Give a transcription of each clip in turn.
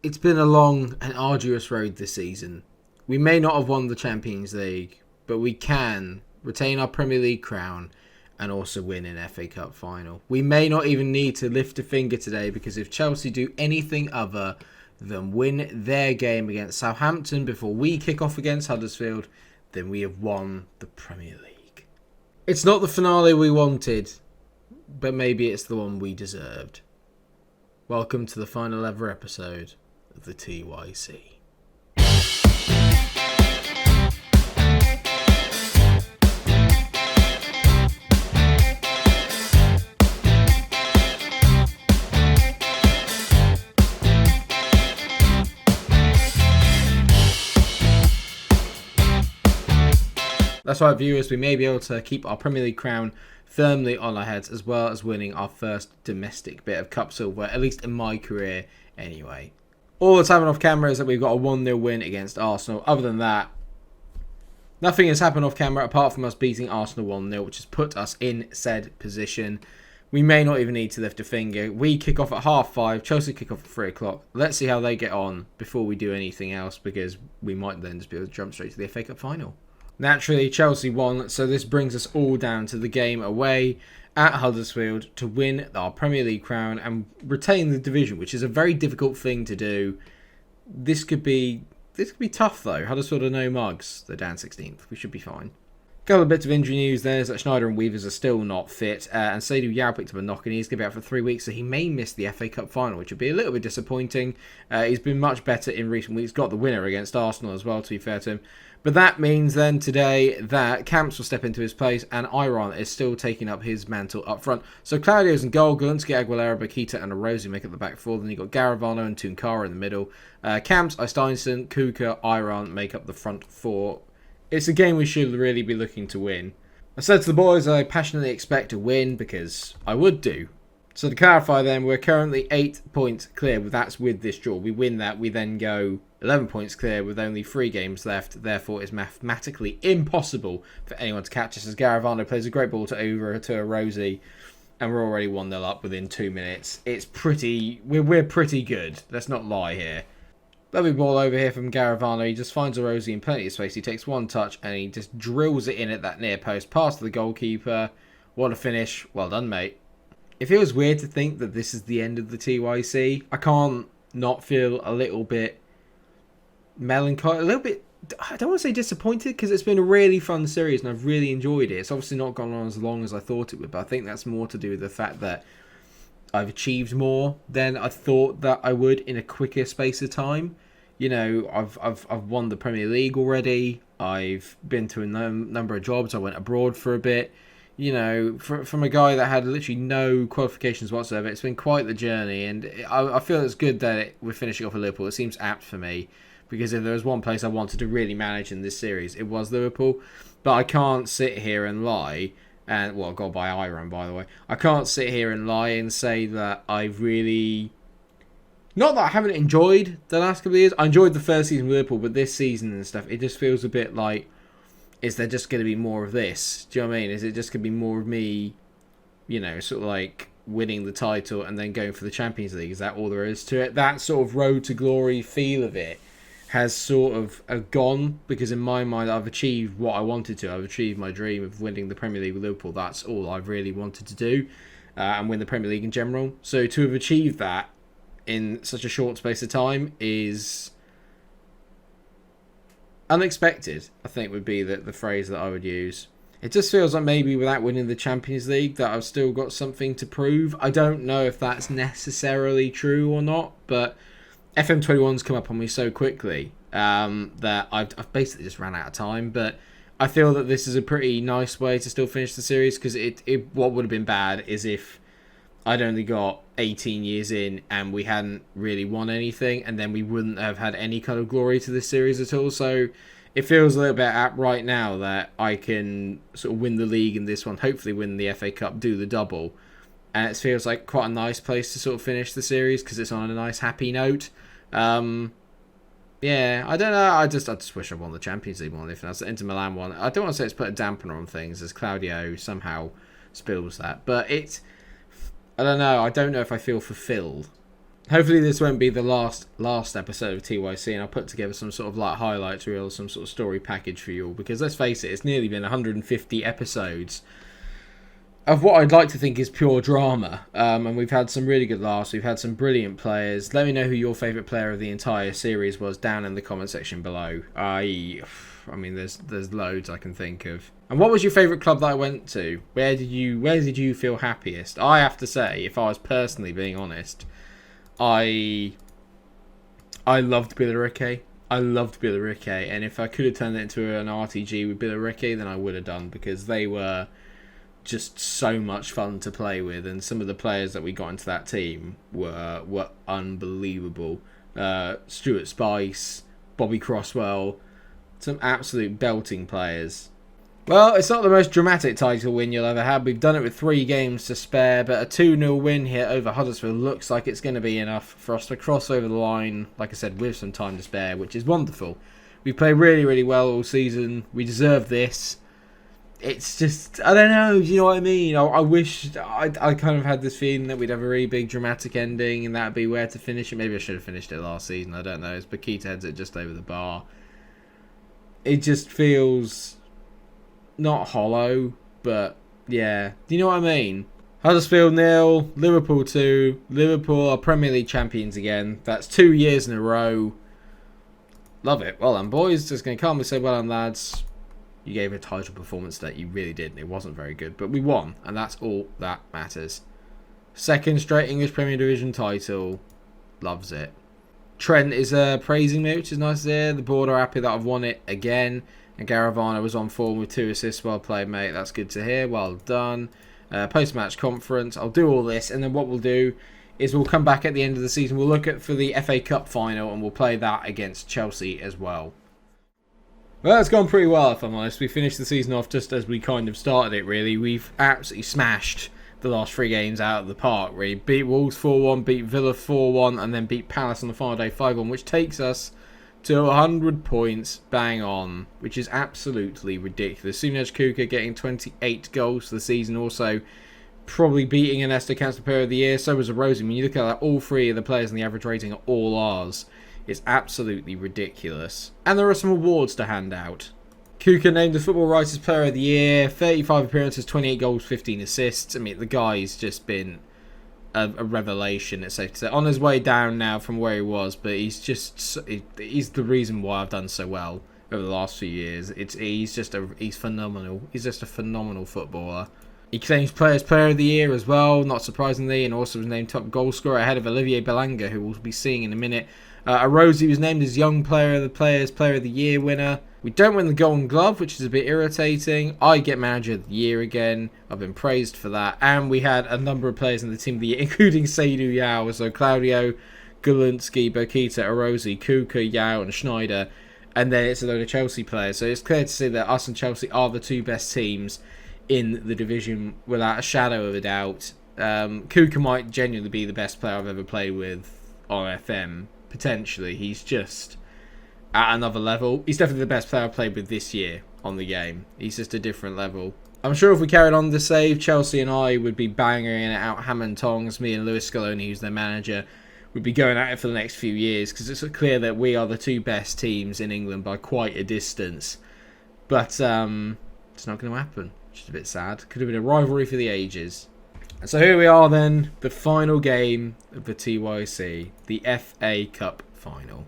It's been a long and arduous road this season. We may not have won the Champions League, but we can retain our Premier League crown and also win an FA Cup final. We may not even need to lift a finger today, because if Chelsea do anything other than win their game against Southampton before we kick off against Huddersfield, then we have won the Premier League. It's not the finale we wanted, but maybe it's the one we deserved. Welcome to the final ever episode of the TYC. That's right, viewers, we may be able to keep our Premier League crown firmly on our heads, as well as winning our first domestic bit of cup silver, at least in my career anyway. All that's happened off camera is that we've got a 1-0 win against Arsenal. Other than that, nothing has happened off camera apart from us beating Arsenal 1-0, which has put us in said position. We may not even need to lift a finger. We kick off at 5:30, Chelsea kick off at 3 o'clock. Let's see how they get on before we do anything else, because we might then just be able to jump straight to the FA Cup final. Naturally, Chelsea won, so this brings us all down to the game away at Huddersfield to win our Premier League crown and retain the division, which is a very difficult thing to do. This could be tough though. Huddersfield are no mugs. They're down 16th. We should be fine. Couple of bits of injury news there is that Schneider and Weavers are still not fit, and Seydou Yao picked up a knock and he's going to be out for 3 weeks, so he may miss the FA Cup final, which would be a little bit disappointing. He's been much better in recent weeks, got the winner against Arsenal as well, to be fair to him. But that means then today that Camps will step into his place and Iron is still taking up his mantle up front. So Claudio's in goal, Galinsky, Aguilera, Bakita and Arosi make up the back four. Then you've got Garavano and Tunkara in the middle. Camps, Steinson, Kuka, Iron make up the front four. It's a game we should really be looking to win. I said to the boys I passionately expect a win, because I would do. So to clarify then, we're currently 8 points clear. That's with this draw. We win that, we then go 11 points clear with only 3 games left. Therefore, it's mathematically impossible for anyone to catch us, as Garavano plays a great ball over to Arosi, and we're already 1-0 up within 2 minutes. We're pretty good. Let's not lie here. Lovely ball over here from Garavano. He just finds Arosi in plenty of space. He takes one touch and he just drills it in at that near post. Pass to the goalkeeper. What a finish. Well done, mate. It feels weird to think that this is the end of the TYC. I can't not feel a little bit melancholy. A little bit, I don't want to say disappointed, because it's been a really fun series and I've really enjoyed it. It's obviously not gone on as long as I thought it would, but I think that's more to do with the fact that I've achieved more than I thought that I would in a quicker space of time. You know, I've won the Premier League already. I've been to a number of jobs. I went abroad for a bit. You know, from a guy that had literally no qualifications whatsoever, it's been quite the journey. And I feel it's good that we're finishing off with Liverpool. It seems apt for me, because if there was one place I wanted to really manage in this series, it was Liverpool. But I can't sit here and lie. And, well, got by Iron, by the way. I can't sit here and lie and say that I've really... Not that I haven't enjoyed the last couple of years. I enjoyed the first season with Liverpool, but this season and stuff, it just feels a bit like, is there just going to be more of this? Do you know what I mean? Is it just going to be more of me, you know, sort of like winning the title and then going for the Champions League? Is that all there is to it? That sort of road to glory feel of it has sort of gone, because in my mind I've achieved what I wanted to. I've achieved my dream of winning the Premier League with Liverpool. That's all I've really wanted to do, and win the Premier League in general. So to have achieved that in such a short space of time is unexpected, I think would be the phrase that I would use. It just feels like maybe without winning the Champions League that I've still got something to prove. I don't know if that's necessarily true or not, but FM21's come up on me so quickly that I've basically just ran out of time. But I feel that this is a pretty nice way to still finish the series, because what would have been bad is if I'd only got 18 years in and we hadn't really won anything, and then we wouldn't have had any kind of glory to this series at all. So it feels a little bit apt right now that I can sort of win the league in this one, hopefully win the FA Cup, do the double, and it feels like quite a nice place to sort of finish the series, because it's on a nice happy note. Yeah, I don't know. I just wish I won the Champions League one. If that's the Inter Milan one, I don't want to say it's put a dampener on things, as Claudio somehow spills that, but I don't know. I don't know if I feel fulfilled Hopefully this won't be the last episode of TYC, and I'll put together some sort of like highlights reel, some sort of story package for you all, because let's face it, it's nearly been 150 episodes of what I'd like to think is pure drama, and we've had some really good laughs, we've had some brilliant players. Let me know who your favourite player of the entire series was down in the comment section below. I mean, there's loads I can think of. And what was your favourite club that I went to? Where did you feel happiest? I have to say, if I was personally being honest, I loved Billericay. I loved Billericay, and if I could have turned it into an RTG with Billericay, then I would have done, because they were just so much fun to play with, and some of the players that we got into that team were unbelievable. Stuart Spice, Bobby Crosswell, some absolute belting players. Well, it's not the most dramatic title win you'll ever have. We've done it with 3 games to spare, but a 2-0 win here over Huddersfield looks like it's going to be enough for us to cross over the line, like I said, with some time to spare, which is wonderful. We've played really, really well all season. We deserve this. It's just, I don't know, do you know what I mean? I wish, I kind of had this feeling that we'd have a really big dramatic ending, and that'd be where to finish it. Maybe I should have finished it last season, I don't know. As Bakita heads it just over the bar. It just feels not hollow, but yeah. Do you know what I mean? Huddersfield 0, Liverpool 2. Liverpool are Premier League champions again. That's 2 years in a row. Love it. Well done, boys. Just going to calmly say, well done, lads. You gave a title performance that you really did. It wasn't very good, but we won, and that's all that matters. 2nd straight English Premier Division title. Loves it. Trent is praising me, which is nice to hear. The board are happy that I've won it again. And Garavano was on form with 2 assists. Well played, mate. That's good to hear. Well done. Post-match conference. I'll do all this, and then what we'll do is we'll come back at the end of the season. We'll look at for the FA Cup final, and we'll play that against Chelsea as well. Well, it's gone pretty well, if I'm honest. We finished the season off just as we kind of started it, really. We've absolutely smashed the last 3 games out of the park, really. Beat Wolves 4-1, beat Villa 4-1, and then beat Palace on the final day 5-1, which takes us to 100 points bang on, which is absolutely ridiculous. Sunaj Kuka getting 28 goals for the season, also probably beating Ernest Cancer Player of the Year. So was Rosie. When you look at that, all 3 of the players in the average rating are all ours. It's absolutely ridiculous. And there are some awards to hand out. Kuka named the Football Writers Player of the Year, 35 appearances, 28 goals, 15 assists. I mean, the guy's just been a revelation, it's safe to say. On his way down now from where he was, but he's the reason why I've done so well over the last few years. He's phenomenal. He's just a phenomenal footballer. He claims Players Player of the Year as well, not surprisingly, and also was named top goal scorer ahead of Olivier Belanga, who we'll be seeing in a minute. Rosie was named as Young Player of the Players Player of the Year winner. We don't win the Golden Glove, which is a bit irritating. I get Manager of the Year again. I've been praised for that. And we had a number of players in the Team of the Year, including Seydou Yao. So Claudio, Gulunski, Bokita, Arosi, Kuka, Yao and Schneider. And then it's a load of Chelsea players. So it's clear to see that us and Chelsea are the 2 best teams in the division without a shadow of a doubt. Kuka might genuinely be the best player I've ever played with on FM. Potentially. He's just at another level. He's definitely the best player I've played with this year on the game. He's just a different level. I'm sure if we carried on the save, Chelsea and I would be banging it out hammer and tongs. Me and Lewis Scaloni, who's their manager, would be going at it for the next few years, because it's clear that we are the 2 best teams in England by quite a distance. But it's not going to happen, which is a bit sad. Could have been a rivalry for the ages. And so here we are then, the final game of the TYC, the FA Cup final.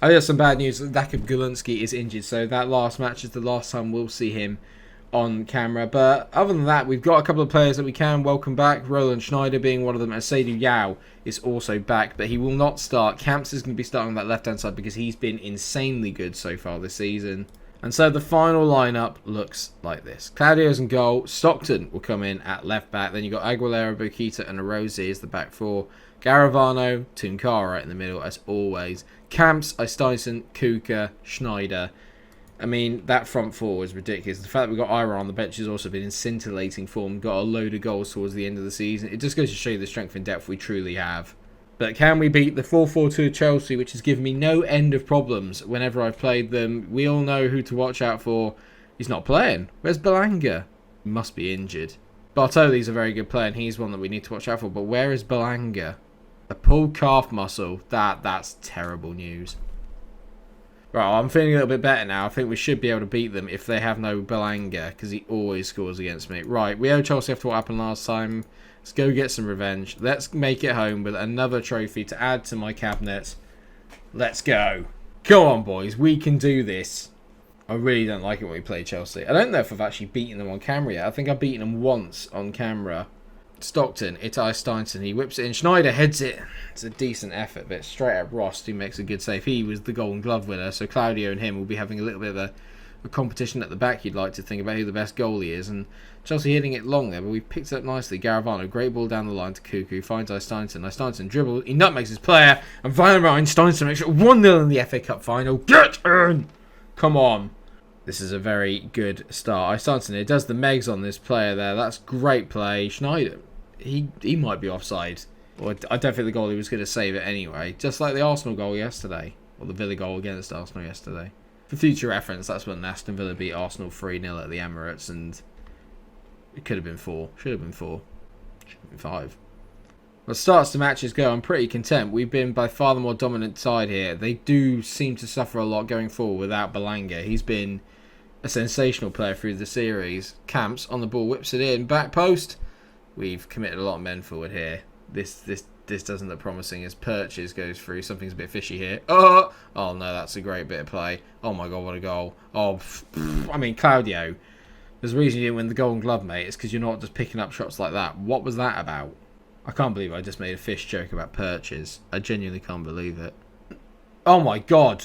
I have some bad news. Dakib Gulunski is injured, so that last match is the last time we'll see him on camera. But other than that, we've got a couple of players that we can welcome back. Roland Schneider being one of them, and Seydou Yao is also back, but he will not start. Camps is going to be starting on that left-hand side because he's been insanely good so far this season. And so the final lineup looks like this. Claudio's in goal. Stockton will come in at left back. Then you've got Aguilera, Bokita and Arosi as the back 4. Garavano, Tunkara in the middle as always. Camps, Eistuyson, Kuka, Schneider. I mean, that front 4 is ridiculous. The fact that we've got Ira on the bench has also been in scintillating form. Got a load of goals towards the end of the season. It just goes to show you the strength and depth we truly have. But can we beat the 4-4-2 Chelsea, which has given me no end of problems whenever I've played them? We all know who to watch out for. He's not playing. Where's Belanga? He must be injured. Bartoli's a very good player, and he's one that we need to watch out for. But where is Belanga? A pulled calf muscle. That's terrible news. Right, I'm feeling a little bit better now. I think we should be able to beat them if they have no Belanga, because he always scores against me. Right, we owe Chelsea after what happened last time. Let's go get some revenge. Let's make it home with another trophy to add to my cabinet. Let's go. Come on, boys. We can do this. I really don't like it when we play Chelsea. I don't know if I've actually beaten them on camera yet. I think I've beaten them once on camera. Stockton, Itai Steinson, he whips it in. Schneider heads it. It's a decent effort, but straight at Ross, who makes a good save. He was the Golden Glove winner, so Claudio and him will be having a little bit of a competition at the back, you'd like to think, about who the best goalie is. And Chelsea hitting it long there, but we've picked it up nicely. Garavano, great ball down the line to Cuckoo, finds Steinson. Steinson dribbles, he nutmegs his player, and Valentine Steinson makes it 1-0 in the FA Cup final. Get in! Come on. This is a very good start. Steinson here does the megs on this player there. That's great play. Schneider, he might be offside. Well, I don't think the goalie was going to save it anyway. Just like the Arsenal goal yesterday. Or the Villa goal against Arsenal yesterday. For future reference, that's when Aston Villa beat Arsenal 3-0 at the Emirates. And it could have been 4. Should have been 4. Should have been 5. As starts to matches go, I'm pretty content. We've been by far the more dominant side here. They do seem to suffer a lot going forward without Belanga. He's been a sensational player through the series. Camps on the ball, whips it in. Back post. We've committed a lot of men forward here. This doesn't look promising as Purchase goes through. Something's a bit fishy here. Oh no, that's a great bit of play. Oh my god, what a goal. Oh, I mean, Claudio, there's a reason you didn't win the Golden Glove, mate. It's because you're not just picking up shots like that. What was that about? I can't believe I just made a fish joke about Purchase. I genuinely can't believe it. Oh my god.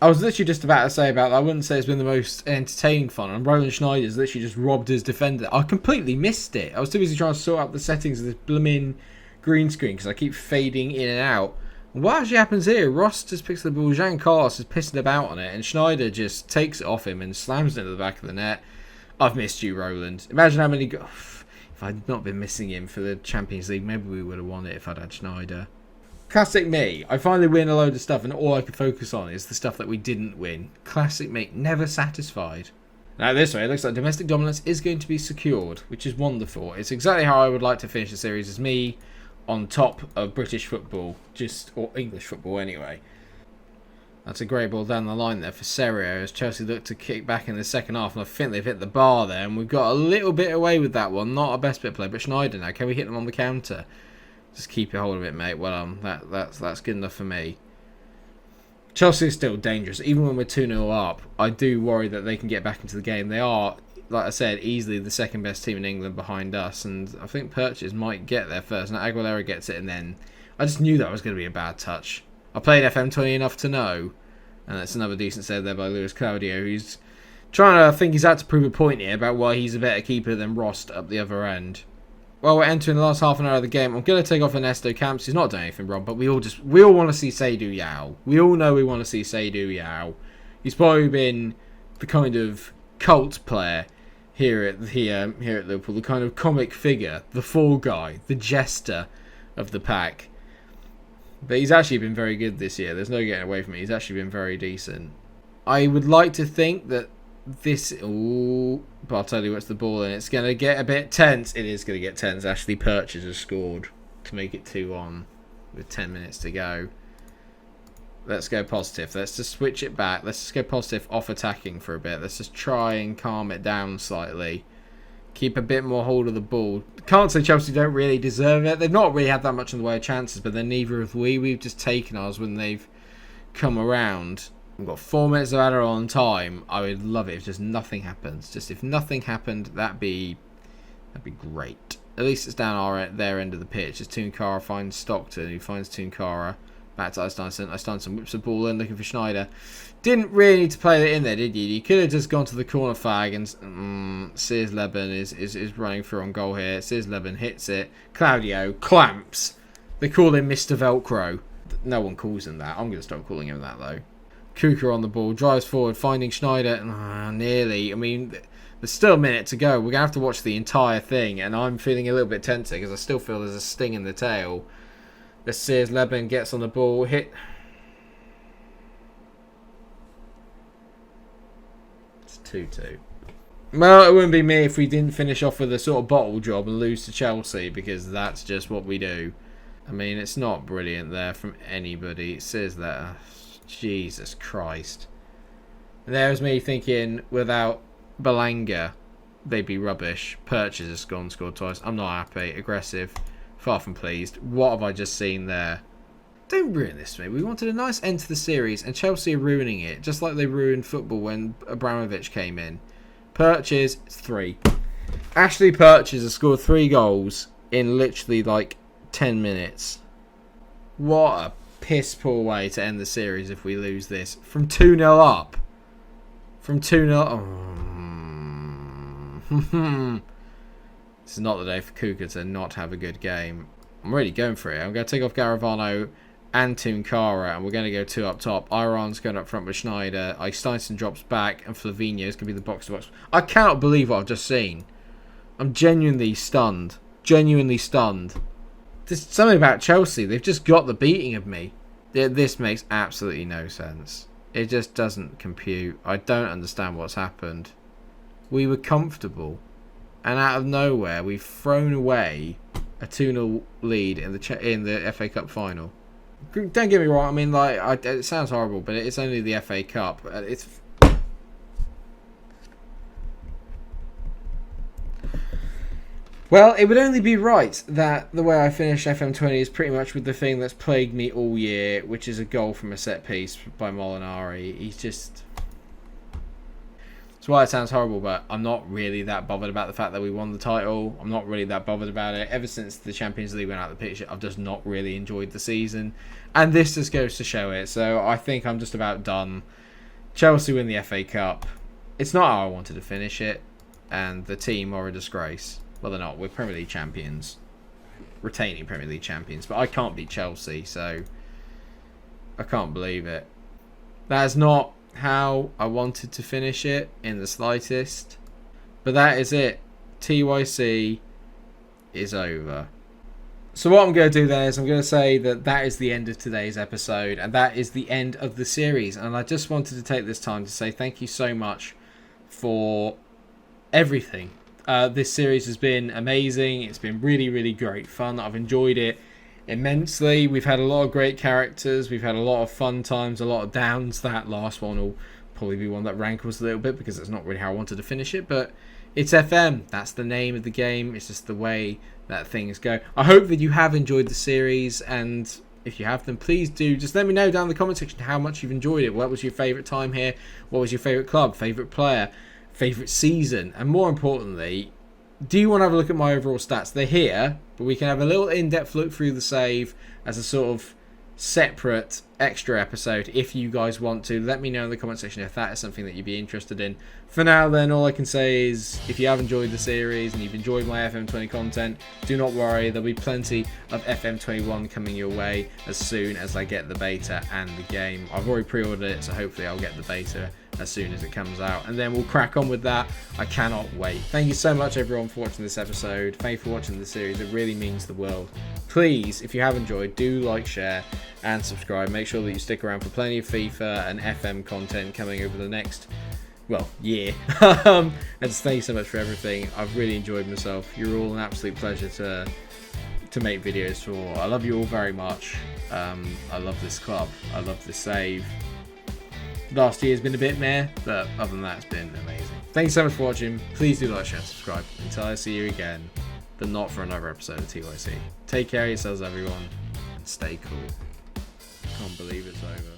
I was literally just about to say about that. I wouldn't say it's been the most entertaining fun. And Roland Schneider's literally just robbed his defender. I completely missed it. I was too busy trying to sort out the settings of this blooming green screen because I keep fading in and out. And what actually happens here? Ross just picks the ball. Jean Carlos is pissing about on it. And Schneider just takes it off him and slams it into the back of the net. I've missed you, Roland. Imagine how many... If I'd not been missing him for the Champions League, maybe we would have won it if I'd had Schneider. Classic me. I finally win a load of stuff and all I can focus on is the stuff that we didn't win. Classic me. Never satisfied. Now this way, it looks like domestic dominance is going to be secured, which is wonderful. It's exactly how I would like to finish the series, as me on top of British football, or English football anyway. That's a great ball down the line there for Serio as Chelsea look to kick back in the second half, and I think they've hit the bar there, and we've got a little bit away with that one. Not our best bit of play, but Schneider now. Can we hit them on the counter? Just keep a hold of it, mate. Well, that's good enough for me. Chelsea is still dangerous. Even when we're 2-0 up, I do worry that they can get back into the game. They are, like I said, easily the second best team in England behind us, and I think Purchase might get there first. Now Aguilera gets it, and then I just knew that was going to be a bad touch. I played FM20 enough to know, and that's another decent save there by Luis Claudio, who's trying to, I think he's had to prove a point here about why he's a better keeper than Rost up the other end. Well, we're entering the last half an hour of the game. I'm going to take off Ernesto Camps. He's not doing anything wrong, but we all want to see Seydou Yao. We all know we want to see Seydou Yao. He's probably been the kind of cult player here at Liverpool, the kind of comic figure, the fall guy, the jester of the pack. But he's actually been very good this year. There's no getting away from it. He's actually been very decent. I would like to think that this... Ooh, but I'll tell you what's the ball in. It's going to get a bit tense. It is going to get tense. Ashley Purchase has scored to make it 2-1 with 10 minutes to go. Let's go positive. Let's just switch it back. Let's just go positive off attacking for a bit. Let's just try and calm it down slightly. Keep a bit more hold of the ball. Can't say Chelsea don't really deserve it. They've not really had that much in the way of chances, but then neither have we. We've just taken ours when they've come around. We've got 4 minutes of added on time. I would love it if just nothing happens. Just if nothing happened, that'd be great. At least it's down their end of the pitch. As Tunkara finds Stockton, who finds Tunkara. Back to Steinson. Steinson whips the ball in, looking for Schneider. Didn't really need to play that in there, did you? You could have just gone to the corner flag, and Sears Leben is running through on goal here. Sears Leben hits it. Claudio clamps. They call him Mr. Velcro. No one calls him that. I'm going to stop calling him that, though. Kuka on the ball, drives forward, finding Schneider. Nearly. I mean, there's still a minute to go. We're going to have to watch the entire thing, and I'm feeling a little bit tense because I still feel there's a sting in the tail. The Sears Leben gets on the ball, hit. It's 2-2. Well, it wouldn't be me if we didn't finish off with a sort of bottle job and lose to Chelsea, because that's just what we do. I mean, it's not brilliant there from anybody. It says that. Jesus Christ. And there's me thinking, without Belanga, they'd be rubbish. Purchase has gone, scored twice. I'm not happy. Aggressive. Far from pleased. What have I just seen there? Don't ruin this for me. We wanted a nice end to the series, and Chelsea are ruining it, just like they ruined football when Abramovich came in. Purchase, it's 3. Ashley Purchase has scored 3 goals in literally like 10 minutes. What a piss poor way to end the series if we lose this. From 2-0 up. From 2-0. Oh. This is not the day for Kuka to not have a good game. I'm really going for it. I'm going to take off Garavano and Tunkara, and we're going to go 2 up top. Iron's going up front with Schneider. Steinson drops back, and Flavino's going to be the box-to-box. I cannot believe what I've just seen. I'm genuinely stunned. Genuinely stunned. There's something about Chelsea. They've just got the beating of me. This makes absolutely no sense. It just doesn't compute. I don't understand what's happened. We were comfortable, and out of nowhere, we've thrown away a 2-0 lead in the FA Cup final. Don't get me wrong. I mean, like, it sounds horrible, but it's only the FA Cup. Well, it would only be right that the way I finish FM20 is pretty much with the thing that's plagued me all year, which is a goal from a set piece by Molinari. He's just... That's why it sounds horrible, but I'm not really that bothered about the fact that we won the title. I'm not really that bothered about it. Ever since the Champions League went out of the picture, I've just not really enjoyed the season. And this just goes to show it. So I think I'm just about done. Chelsea win the FA Cup. It's not how I wanted to finish it. And the team are a disgrace. Well, they're not. We're Premier League champions. Retaining Premier League champions. But I can't beat Chelsea, so I can't believe it. That is not how I wanted to finish it in the slightest. But that is it. TYC is over. So what I'm going to do then is I'm going to say that that is the end of today's episode. And that is the end of the series. And I just wanted to take this time to say thank you so much for everything. This series has been amazing. It's been really, really great fun. I've enjoyed it immensely. We've had a lot of great characters. We've had a lot of fun times, a lot of downs. That last one will probably be one that rankles a little bit because it's not really how I wanted to finish it. But it's FM. That's the name of the game. It's just the way that things go. I hope that you have enjoyed the series. And if you have, then please do. Just let me know down in the comment section how much you've enjoyed it. What was your favourite time here? What was your favourite club? Favourite player? Favourite season? And more importantly, do you want to have a look at my overall stats? They're here, but we can have a little in-depth look through the save as a sort of separate extra episode if you guys want to. Let me know in the comment section if that is something that you'd be interested in. For now then, all I can say is if you have enjoyed the series and you've enjoyed my FM20 content, do not worry, there'll be plenty of FM21 coming your way as soon as I get the beta and the game. I've already pre-ordered it, so hopefully I'll get the beta as soon as it comes out, and then we'll crack on with that. I cannot wait. Thank you so much everyone for watching this episode. Thank you for watching the series. It really means the world. Please, if you have enjoyed, do like, share and subscribe. Make sure that you stick around for plenty of FIFA and FM content coming over the next, well, year. And thank you so much for everything. I've really enjoyed myself. You're all an absolute pleasure to make videos for. I love you all very much. I love this club. I love the save. Last year's been a bit meh, but other than that, it's been amazing. Thanks so much for watching. Please do like, share, and subscribe. Until I see you again, but not for another episode of TYC. Take care of yourselves, everyone, and stay cool. Can't believe it's over.